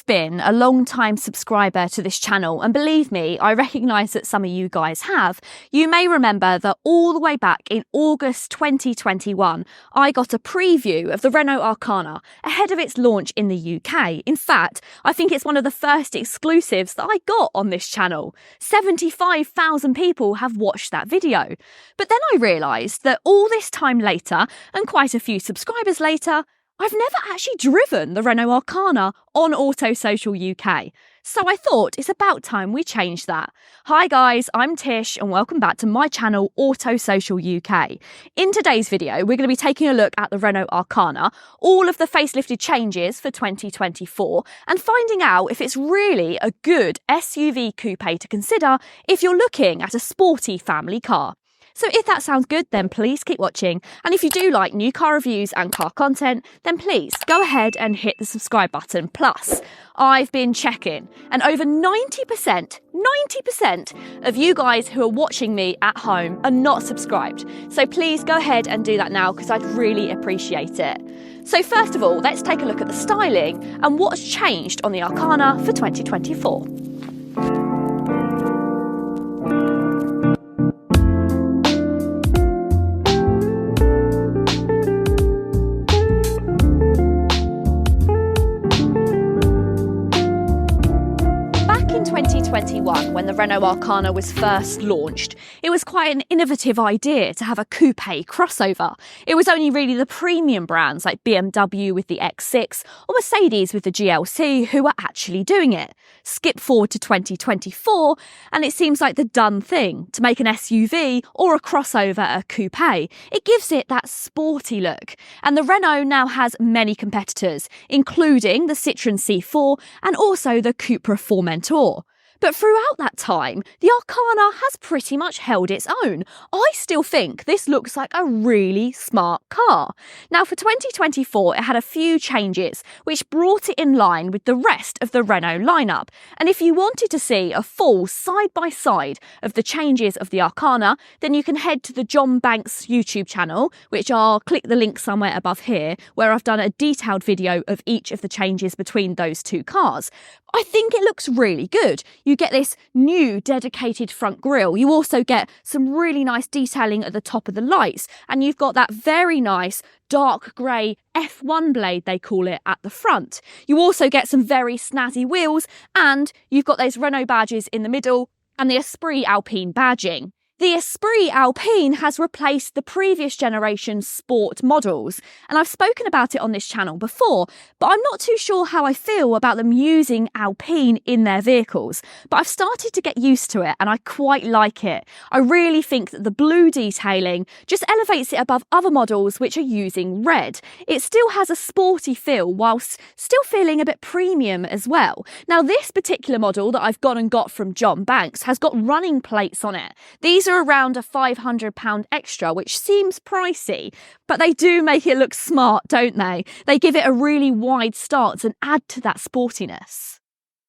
been a long-time subscriber to this channel, and believe me, I recognise that some of you guys have, you may remember that all the way back in August 2021, I got a preview of the Renault Arkana ahead of its launch in the UK. In fact, I think it's one of the first exclusives that I got on this channel. 75,000 people have watched that video. But then I realised that all this time later, and quite a few subscribers later, I've never actually driven the Renault Arkana on Auto Social UK. So I thought it's about time we changed that. Hi guys, I'm Tish and welcome back to my channel Auto Social UK. In today's video, we're going to be taking a look at the Renault Arkana, all of the facelifted changes for 2024, and finding out if it's really a good SUV coupe to consider if you're looking at a sporty family car. So if that sounds good, then please keep watching. And if you do like new car reviews and car content, then please go ahead and hit the subscribe button. Plus, I've been checking, and over 90% of you guys who are watching me at home are not subscribed. So please go ahead and do that now because I'd really appreciate it. So first of all, let's take a look at the styling and what's changed on the Arkana for 2024. In 2021, when the Renault Arkana was first launched, it was quite an innovative idea to have a coupe crossover. It was only really the premium brands like BMW with the X6 or Mercedes with the GLC who were actually doing it. Skip forward to 2024 and it seems like the done thing to make an SUV or a crossover a coupe. It gives it that sporty look, and the Renault now has many competitors, including the Citroën C4 and also the Cupra Formentor. But throughout that time, the Arkana has pretty much held its own. I still think this looks like a really smart car. Now for 2024, it had a few changes, which brought it in line with the rest of the Renault lineup. And if you wanted to see a full side-by-side of the changes of the Arkana, then you can head to the John Banks YouTube channel, which I'll click the link somewhere above here, where I've done a detailed video of each of the changes between those two cars. I think it looks really good. You get this new dedicated front grille. You also get some really nice detailing at the top of the lights, and you've got that very nice dark grey F1 blade, they call it, at the front. You also get some very snazzy wheels, and you've got those Renault badges in the middle and the Esprit Alpine badging. The Esprit Alpine has replaced the previous generation sport models, and I've spoken about it on this channel before, but I'm not too sure how I feel about them using Alpine in their vehicles. But I've started to get used to it and I quite like it. I really think that the blue detailing just elevates it above other models which are using red. It still has a sporty feel whilst still feeling a bit premium as well. Now this particular model that I've gone and got from John Banks has got running plates on it. These are around a £500 extra, which seems pricey, but they do make it look smart, don't they? They give it a really wide stance and add to that sportiness.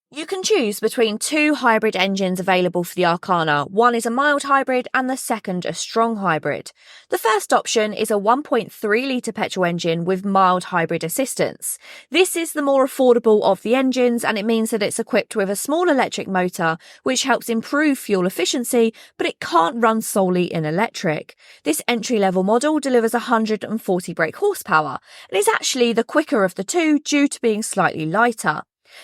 You can choose between two hybrid engines available for the Arkana. One is a mild hybrid and the second a strong hybrid. The first option is a 1.3-litre petrol engine with mild hybrid assistance. This is the more affordable of the engines, and it means that it's equipped with a small electric motor which helps improve fuel efficiency, but it can't run solely in electric. This entry-level model delivers 140 brake horsepower and is actually the quicker of the two due to being slightly lighter.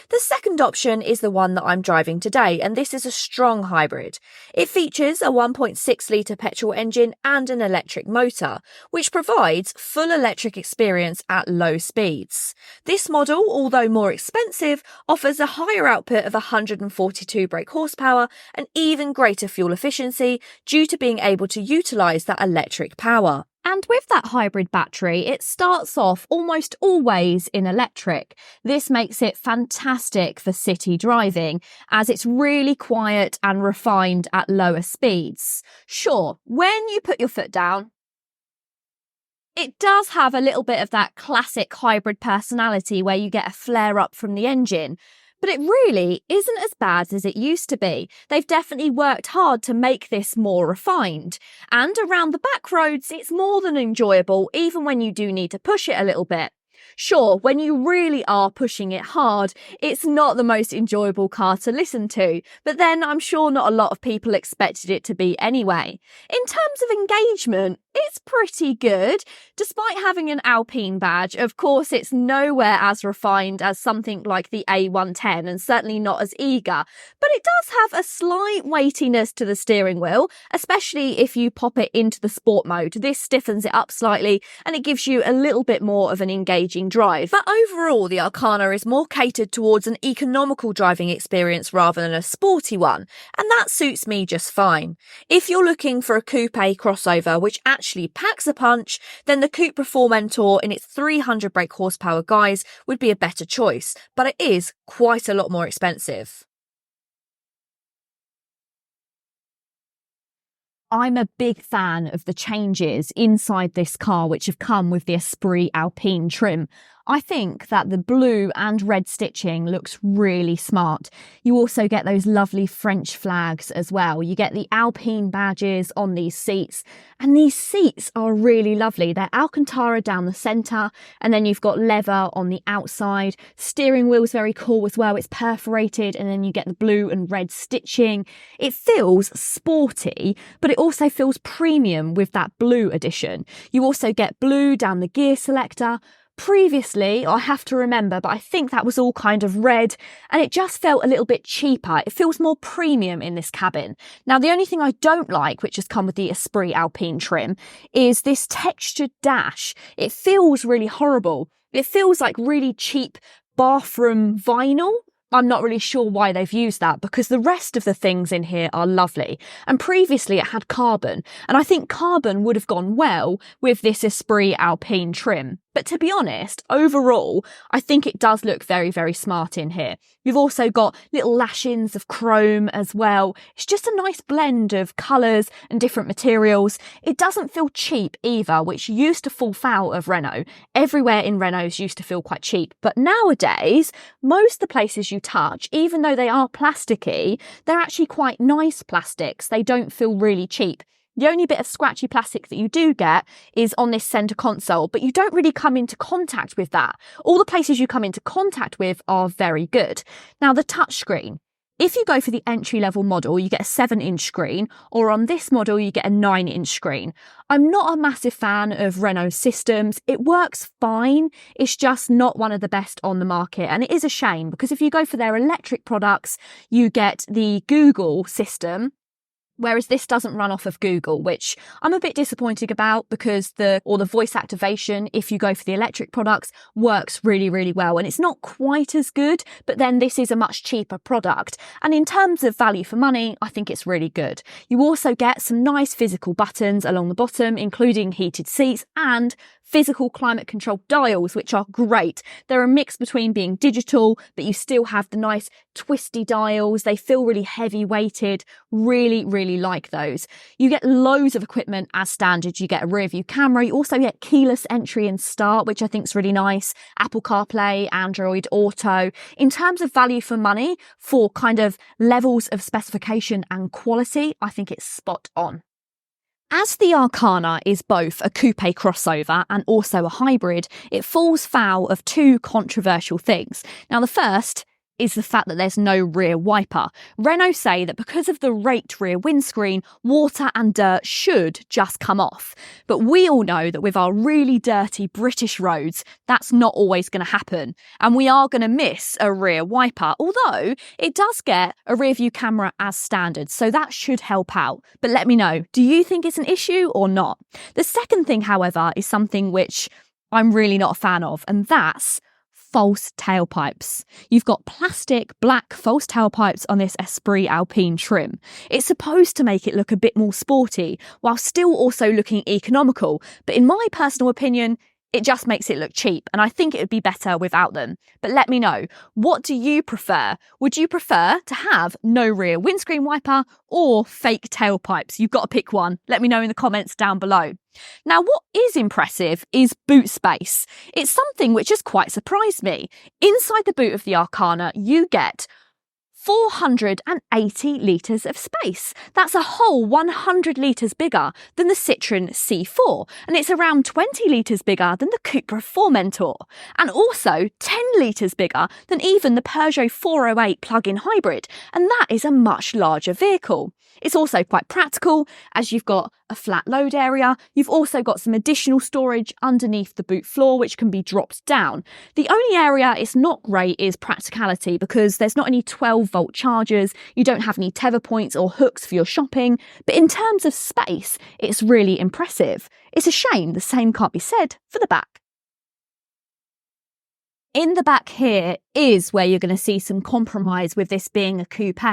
The second option is the one that I'm driving today, and this is a strong hybrid. It features a 1.6-litre petrol engine and an electric motor, which provides full electric experience at low speeds. This model, although more expensive, offers a higher output of 142 brake horsepower and even greater fuel efficiency due to being able to utilise that electric power. And with that hybrid battery, it starts off almost always in electric. This makes it fantastic for city driving, as it's really quiet and refined at lower speeds. Sure, when you put your foot down, it does have a little bit of that classic hybrid personality where you get a flare up from the engine. But it really isn't as bad as it used to be. They've definitely worked hard to make this more refined. And around the back roads, it's more than enjoyable, even when you do need to push it a little bit. Sure, when you really are pushing it hard, it's not the most enjoyable car to listen to, but then I'm sure not a lot of people expected it to be anyway. In terms of engagement, it's pretty good. Despite having an Alpine badge, of course it's nowhere as refined as something like the A110 and certainly not as eager, but it does have a slight weightiness to the steering wheel, especially if you pop it into the sport mode. This stiffens it up slightly and it gives you a little bit more of an engaging drive. But overall, the Arkana is more catered towards an economical driving experience rather than a sporty one, and that suits me just fine. If you're looking for a coupe crossover which actually packs a punch, then the Coupe Performentor in its 300 brake horsepower guise would be a better choice, but it is quite a lot more expensive. I'm a big fan of the changes inside this car which have come with the Esprit Alpine trim. I think that the blue and red stitching looks really smart. You also get those lovely French flags as well. You get the Alpine badges on these seats, and these seats are really lovely. They're Alcantara down the centre, and then you've got leather on the outside. Steering wheel's very cool as well. It's perforated, and then you get the blue and red stitching. It feels sporty, but it also feels premium with that blue addition. You also get blue down the gear selector. Previously, I have to remember, but I think that was all kind of red, and it just felt a little bit cheaper. It feels more premium in this cabin. Now, the only thing I don't like, which has come with the Esprit Alpine trim, is this textured dash. It feels really horrible. It feels like really cheap bathroom vinyl. I'm not really sure why they've used that, because the rest of the things in here are lovely. And previously it had carbon, and I think carbon would have gone well with this Esprit Alpine trim. But to be honest, overall, I think it does look very, very smart in here. You've also got little lashings of chrome as well. It's just a nice blend of colours and different materials. It doesn't feel cheap either, which used to fall foul of Renault. Everywhere in Renaults used to feel quite cheap. But nowadays, most of the places you touch, even though they are plasticky, they're actually quite nice plastics. They don't feel really cheap. The only bit of scratchy plastic that you do get is on this centre console, but you don't really come into contact with that. All the places you come into contact with are very good. Now, the touchscreen. If you go for the entry-level model, you get a 7-inch screen, or on this model, you get a 9-inch screen. I'm not a massive fan of Renault systems. It works fine. It's just not one of the best on the market, and it is a shame, because if you go for their electric products, you get the Google system, whereas this doesn't run off of Google, which I'm a bit disappointed about, because the voice activation, if you go for the electric products, works really, really well. And it's not quite as good, but then this is a much cheaper product. And in terms of value for money, I think it's really good. You also get some nice physical buttons along the bottom, including heated seats and physical climate control dials, which are great. They're a mix between being digital, but you still have the nice twisty dials. They feel really heavy weighted. Really, really like those. You get loads of equipment as standard. You get a rear view camera. You also get keyless entry and start, which I think is really nice. Apple CarPlay, Android Auto. In terms of value for money, for kind of levels of specification and quality, I think it's spot on. As the Arkana is both a coupe crossover and also a hybrid, it falls foul of two controversial things. Now, the first is the fact that there's no rear wiper. Renault say that because of the raked rear windscreen, water and dirt should just come off. But we all know that with our really dirty British roads, that's not always going to happen. And we are going to miss a rear wiper, although it does get a rear view camera as standard, so that should help out. But let me know, do you think it's an issue or not? The second thing, however, is something which I'm really not a fan of, and that's false tailpipes. You've got plastic black false tailpipes on this Esprit Alpine trim. It's supposed to make it look a bit more sporty while still also looking economical, but in my personal opinion, it just makes it look cheap, and I think it would be better without them. But let me know, what do you prefer? Would you prefer to have no rear windscreen wiper or fake tailpipes? You've got to pick one. Let me know in the comments down below. Now, what is impressive is boot space. It's something which has quite surprised me. Inside the boot of the Arkana, you get 480 litres of space. That's a whole 100 litres bigger than the Citroën C4, and it's around 20 litres bigger than the Cupra Formentor, and also 10 litres bigger than even the Peugeot 408 plug-in hybrid, and that is a much larger vehicle. It's also quite practical, as you've got a flat load area. You've also got some additional storage underneath the boot floor, which can be dropped down. The only area it's not great is practicality, because there's not any 12-volt chargers, you don't have any tether points or hooks for your shopping, but in terms of space, it's really impressive. It's a shame the same can't be said for the back. In the back here is where you're going to see some compromise with this being a coupe.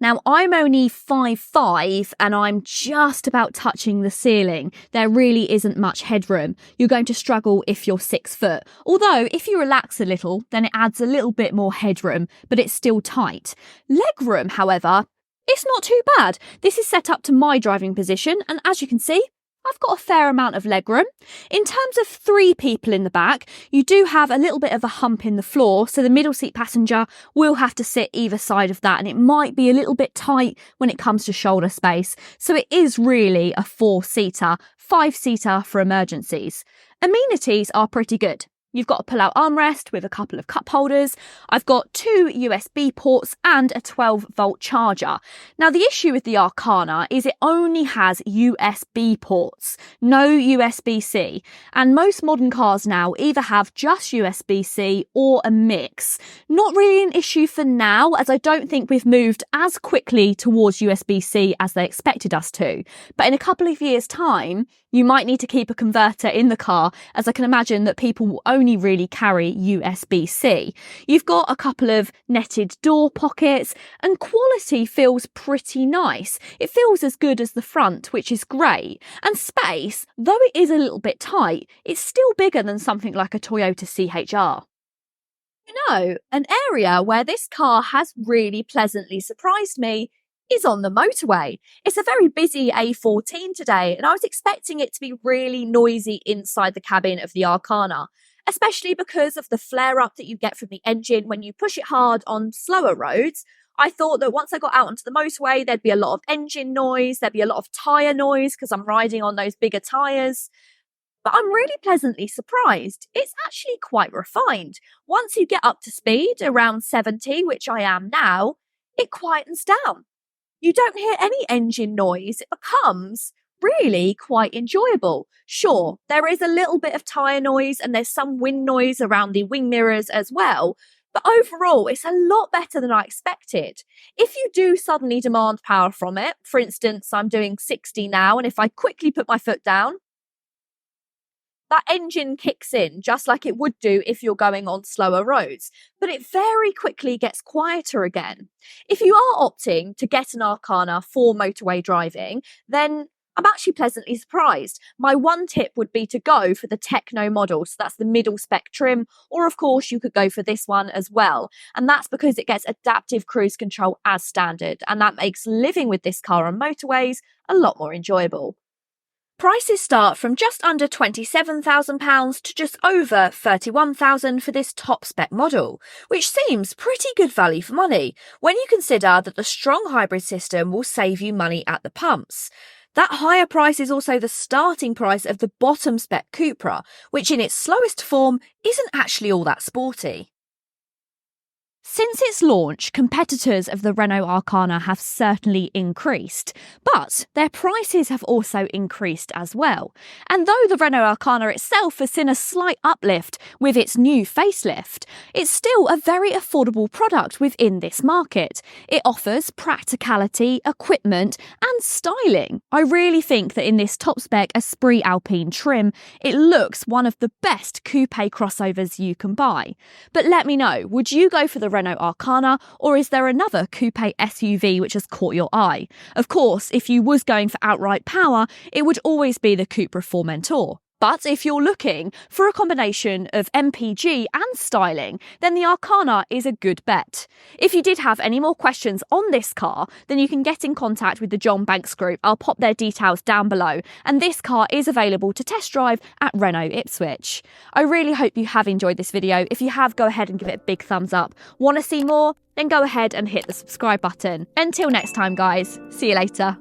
Now, I'm only 5'5" and I'm just about touching the ceiling. There really isn't much headroom. You're going to struggle if you're 6 foot. Although, if you relax a little, then it adds a little bit more headroom, but it's still tight. Legroom, however, it's not too bad. This is set up to my driving position, and as you can see, I've got a fair amount of legroom. In terms of 3 people in the back, you do have a little bit of a hump in the floor, so the middle seat passenger will have to sit either side of that, and it might be a little bit tight when it comes to shoulder space. So it is really a 4-seater, 5-seater for emergencies. Amenities are pretty good. You've got a pull-out armrest with a couple of cup holders. I've got 2 USB ports and a 12-volt charger. Now, the issue with the Arkana is it only has USB ports, no USB-C. And most modern cars now either have just USB-C or a mix. Not really an issue for now, as I don't think we've moved as quickly towards USB-C as they expected us to. But in a couple of years' time, you might need to keep a converter in the car, as I can imagine that people will only really carry USB-C. You've got a couple of netted door pockets, and quality feels pretty nice. It feels as good as the front, which is great. And space, though it is a little bit tight, it's still bigger than something like a Toyota CHR. You know, an area where this car has really pleasantly surprised me is on the motorway. It's a very busy A14 today, and I was expecting it to be really noisy inside the cabin of the Arkana, especially because of the flare-up that you get from the engine when you push it hard on slower roads. I thought that once I got out onto the motorway, there'd be a lot of engine noise, there'd be a lot of tyre noise because I'm riding on those bigger tyres. But I'm really pleasantly surprised. It's actually quite refined. Once you get up to speed, around 70, which I am now, it quietens down. You don't hear any engine noise. It becomes really quite enjoyable. Sure, there is a little bit of tyre noise and there's some wind noise around the wing mirrors as well, but overall it's a lot better than I expected. If you do suddenly demand power from it, for instance, I'm doing 60 now, and if I quickly put my foot down, that engine kicks in just like it would do if you're going on slower roads, but it very quickly gets quieter again. If you are opting to get an Arkana for motorway driving, then I'm actually pleasantly surprised. My one tip would be to go for the Techno model, so that's the middle spec trim, or of course you could go for this one as well. And that's because it gets adaptive cruise control as standard, and that makes living with this car on motorways a lot more enjoyable. Prices start from just under £27,000 to just over £31,000 for this top spec model, which seems pretty good value for money when you consider that the strong hybrid system will save you money at the pumps. That higher price is also the starting price of the bottom spec Cupra, which in its slowest form isn't actually all that sporty. Since its launch, competitors of the Renault Arkana have certainly increased, but their prices have also increased as well. And though the Renault Arkana itself has seen a slight uplift with its new facelift, it's still a very affordable product within this market. It offers practicality, equipment, and styling. I really think that in this top-spec Esprit Alpine trim, it looks one of the best coupe crossovers you can buy. But let me know, would you go for the Renault Arkana, or is there another coupe SUV which has caught your eye? Of course, if you was going for outright power, it would always be the Cupra Formentor. But if you're looking for a combination of MPG and styling, then the Arkana is a good bet. If you did have any more questions on this car, then you can get in contact with the John Banks Group. I'll pop their details down below. And this car is available to test drive at Renault Ipswich. I really hope you have enjoyed this video. If you have, go ahead and give it a big thumbs up. Want to see more? then go ahead and hit the subscribe button. Until next time, guys, see you later.